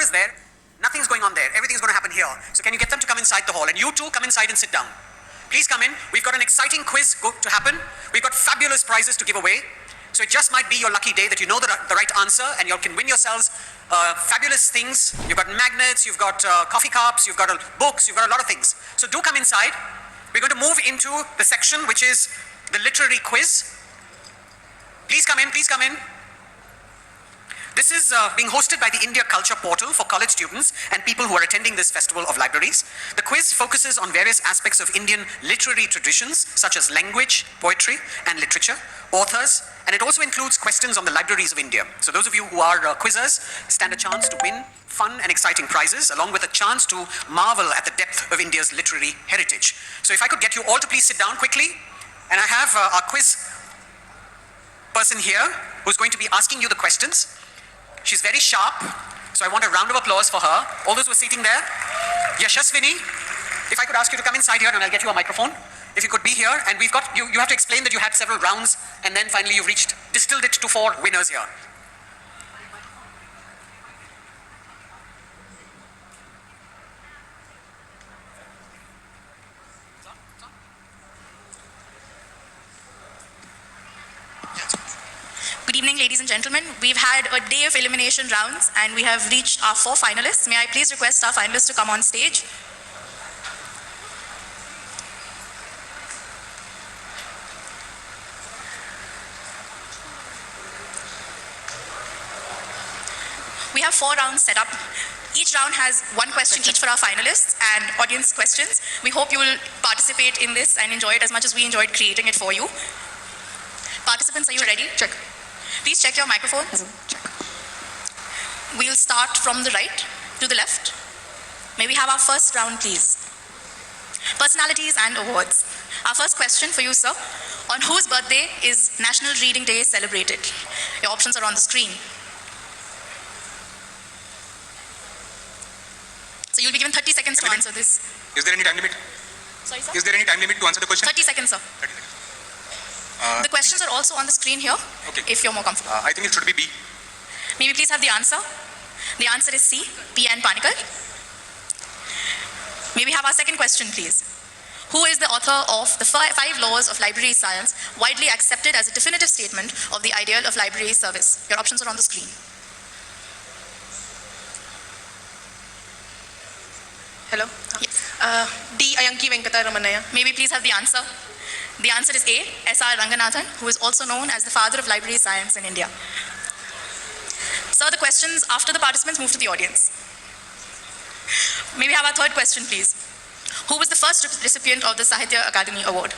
is there, nothing's going on there. Everything's going to happen here. So can you get them to come inside the hall? And you too, come inside and sit down. Please come in. We've got an exciting quiz to happen. We've got fabulous prizes to give away. So it just might be your lucky day that you know the right answer and you can win yourselves fabulous things. You've got magnets, you've got coffee cups, you've got books, you've got a lot of things. So do come inside. We're going to move into the section which is the literary quiz. Please come in, please come in. This is being hosted by the India Culture Portal for college students and people who are attending this Festival of Libraries. The quiz focuses on various aspects of Indian literary traditions such as language, poetry and literature, authors, and it also includes questions on the libraries of India. So those of you who are quizzers stand a chance to win fun and exciting prizes along with a chance to marvel at the depth of India's literary heritage. So if I could get you all to please sit down quickly, and I have our quiz person here who's going to be asking you the questions. She's very sharp, so I want a round of applause for her. All those who are sitting there. Yashaswini, if I could ask you to come inside here and I'll get you a microphone. If you could be here, and we've got, you have to explain that you had several rounds and then finally you've distilled it to 4 winners here. Good evening, ladies and gentlemen. We've had a day of elimination rounds and we have reached our 4 finalists. May I please request our finalists to come on stage? We have 4 rounds set up. Each round has 1 question each for our finalists and audience questions. We hope you will participate in this and enjoy it as much as we enjoyed creating it for you. Participants, are you ready? Check. Please check your microphones. Check. We'll start from the right to the left. May we have our first round, please? Personalities and awards. Our first question for you, sir. On whose birthday is National Reading Day celebrated? Your options are on the screen. So you'll be given 30 seconds to answer this. Is there any time limit? Sorry, sir? Is there any time limit to answer the question? 30 seconds, sir. 30 seconds. The questions are also on the screen here, okay. If you're more comfortable. I think it should be B. May we please have the answer? The answer is C, P. N. Panikar. May we have our second question, please? Who is the author of the 5 laws of library science, widely accepted as a definitive statement of the ideal of library service? Your options are on the screen. Hello? Yes. D. Ayanki Venkataramanaya. May we please have the answer? The answer is A, S.R. Ranganathan, who is also known as the father of library science in India. Sir, the questions after the participants move to the audience. May we have our third question, please? Who was the first recipient of the Sahitya Akademi Award?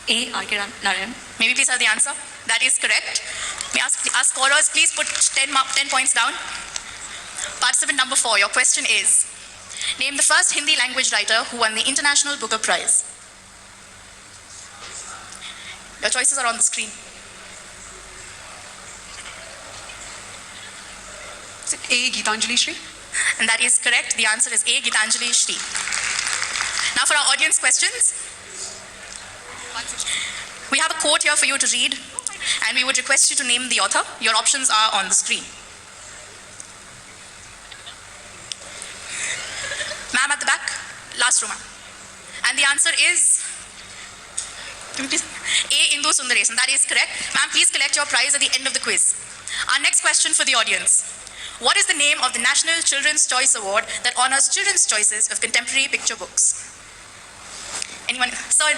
A. R.K. Narayan. May we please have the answer? That is correct. May I ask scorers, please put 10 points down. Participant number 4, your question is, name the first Hindi language writer who won the International Booker Prize. Your choices are on the screen. Is it A. Geetanjali Shri? And that is correct. The answer is A. Geetanjali Shri. Now for our audience questions. We have a quote here for you to read and we would request you to name the author. Your options are on the screen. Ma'am at the back, last row, ma'am. And the answer is A. Indu Sundaresan. That is correct. Ma'am, please collect your prize at the end of the quiz. Our next question for the audience. What is the name of the National Children's Choice Award that honors children's choices of contemporary picture books? Anyone? Sir?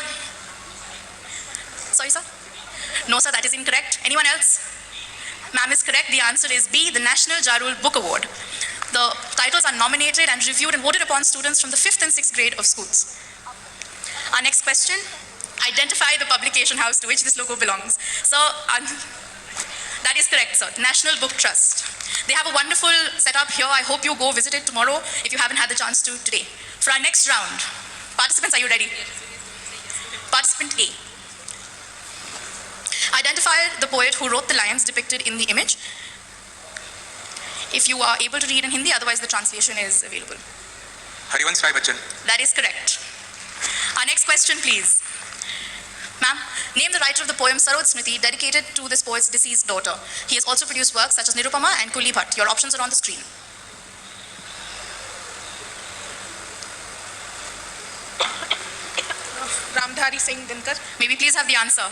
Sorry, sir? No, sir, that is incorrect. Anyone else? Ma'am is correct. The answer is B, the National Jarul Book Award. The titles are nominated and reviewed and voted upon students from the 5th and 6th grade of schools. Our next question. Identify the publication house to which this logo belongs. So, that is correct, sir. National Book Trust. They have a wonderful setup here. I hope you go visit it tomorrow if you haven't had the chance to today. For our next round, participants, are you ready? Participant A. Identify the poet who wrote the lines depicted in the image. If you are able to read in Hindi, otherwise the translation is available. Harivansh Rai Bachchan. That is correct. Our next question, please. Ma'am, name the writer of the poem Smt.Rini dedicated to this poet's deceased daughter. He has also produced works such as Nirupama and Kuli Bhatt. Your options are on the screen. Namdhari Singh Dhankar. May we please have the answer?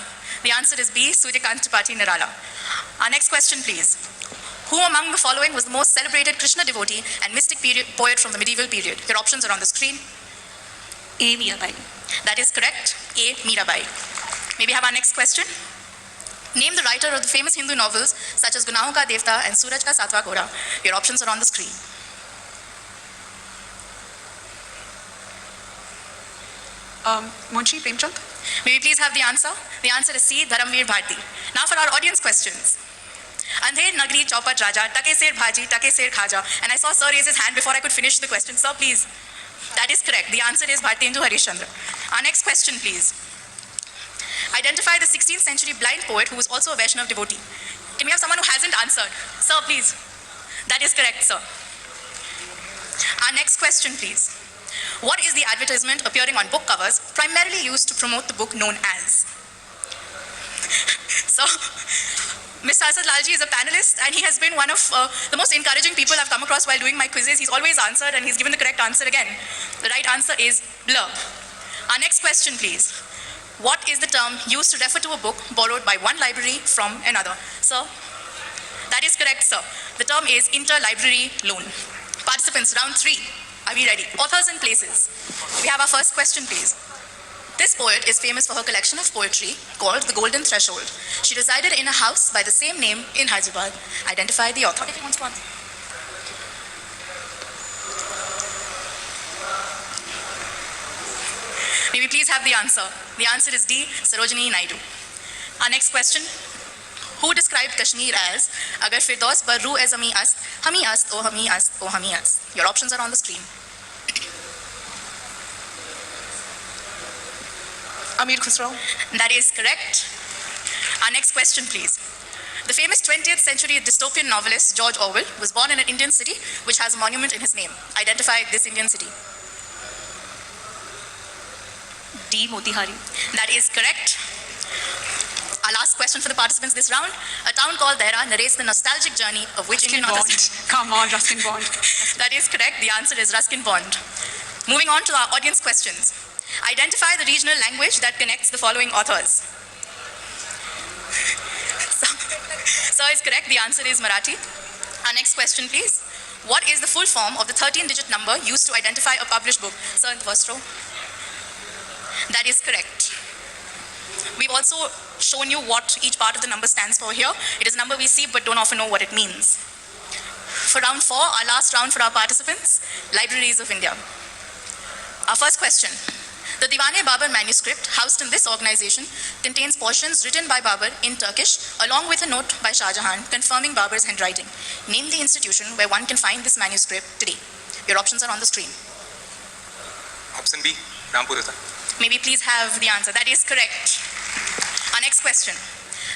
The answer is B, Suryakant Tripathi Nirala. Our next question, please. Who among the following was the most celebrated Krishna devotee and mystic poet from the medieval period? Your options are on the screen. A. Mirabai. That is correct. A. Mirabai. May we have our next question? Name the writer of the famous Hindu novels such as Gunaho Ka Devta and Suraj Ka Satwa Ghora. Your options are on the screen. Munshi Premchand. May we please have the answer? The answer is C. Dharamveer Bharti. Now for our audience questions. Andher Nagri Chaupat Raja, Take Ser Bhaji, Take Ser Khaja. And I saw Sir raise his hand before I could finish the question. Sir, please. That is correct. The answer is Bhartendu Harishchandra. Our next question, please. Identify the 16th century blind poet who was also a Vaishnav devotee. Can we have someone who hasn't answered? Sir, please. That is correct, sir. Our next question, please. What is the advertisement appearing on book covers primarily used to promote the book known as? So, Mr. Asad Lalji is a panelist and he has been one of the most encouraging people I've come across while doing my quizzes. He's always answered and he's given the correct answer again. The right answer is blur. Our next question, please. What is the term used to refer to a book borrowed by one library from another? Sir? That is correct, sir. The term is interlibrary loan. Participants, round 3. Are we ready? Authors and places. We have our first question, please. This poet is famous for her collection of poetry called The Golden Threshold. She resided in a house by the same name in Hyderabad. Identify the author. If you want to answer. May we please have the answer? The answer is D. Sarojini Naidu. Our next question. Who described Kashmir as Agar Firdaus bar Ruh e Zami ast, Hami ast, O Hami ast, O Hami ast? Your options are on the screen. Amir Khusrau. That is correct. Our next question, please. The famous 20th century dystopian novelist George Orwell was born in an Indian city which has a monument in his name. Identify this Indian city. D. Motihari. That is correct. Our last question for the participants this round. A town called Dehra narrates the nostalgic journey of which Indian author? Come on, Ruskin Bond. That is correct. The answer is Ruskin Bond. Moving on to our audience questions. Identify the regional language that connects the following authors. Sir is correct. The answer is Marathi. Our next question, please. What is the full form of the 13-digit number used to identify a published book? Sir, in the first row. That is correct. We've also shown you what each part of the number stands for here. It is a number we see but don't often know what it means. For round 4, our last round for our participants, Libraries of India. Our first question. The Diwan-e-Babur manuscript housed in this organization contains portions written by Babur in Turkish along with a note by Shah Jahan confirming Babur's handwriting. Name the institution where one can find this manuscript today. Your options are on the screen. Option B, Rampurata. May we please have the answer? That is correct. Our next question.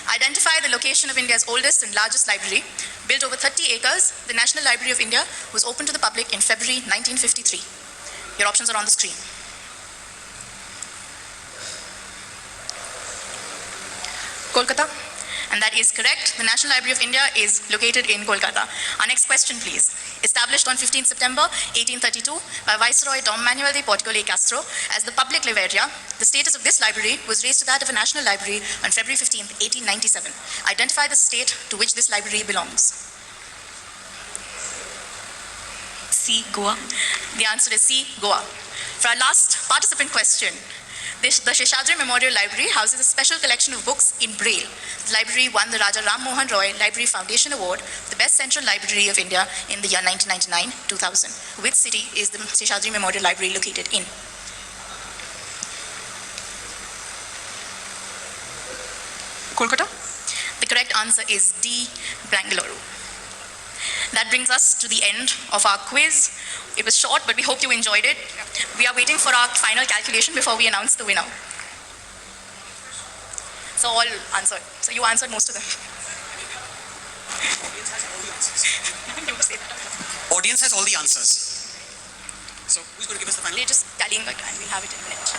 Identify the location of India's oldest and largest library. Built over 30 acres, the National Library of India was opened to the public in February 1953. Your options are on the screen. Kolkata. And that is correct. The National Library of India is located in Kolkata. Our next question, please. Established on 15 September 1832 by Viceroy Dom Manuel de Portugal y Castro as the public libraria, the status of this library was raised to that of a national library on February 15, 1897. Identify the state to which this library belongs. C. Goa. The answer is C. Goa. For our last participant question, the Sheshadri Memorial Library houses a special collection of books in Braille. The library won the Raja Ram Mohan Roy Library Foundation Award for the Best Central Library of India in the year 1999-2000. Which city is the Sheshadri Memorial Library located in? Kolkata. The correct answer is D. Bangalore. That brings us to the end of our quiz. It was short, but we hope you enjoyed it. We are waiting for our final calculation before we announce the winner. So all answered. So you answered most of them. Audience has all the answers. So who's going to give us the final? They're just tallying back and we'll have it in a minute.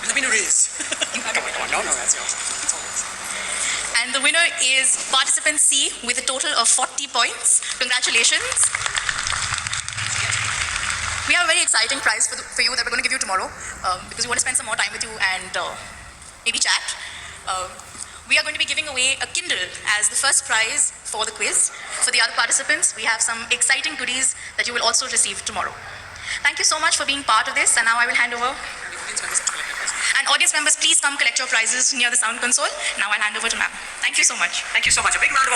There's been a raise. You have it. No, that's yours. And the winner is participant C with a total of 40 points. Congratulations. We have a very exciting prize for you that we're going to give you tomorrow because we want to spend some more time with you and maybe chat. We are going to be giving away a Kindle as the first prize for the quiz. For the other participants, we have some exciting goodies that you will also receive tomorrow. Thank you so much for being part of this, and now I will hand over. And audience members, please come collect your prizes near the sound console. Now I'll hand over to ma'am. Thank you so much. Thank you so much. A big round of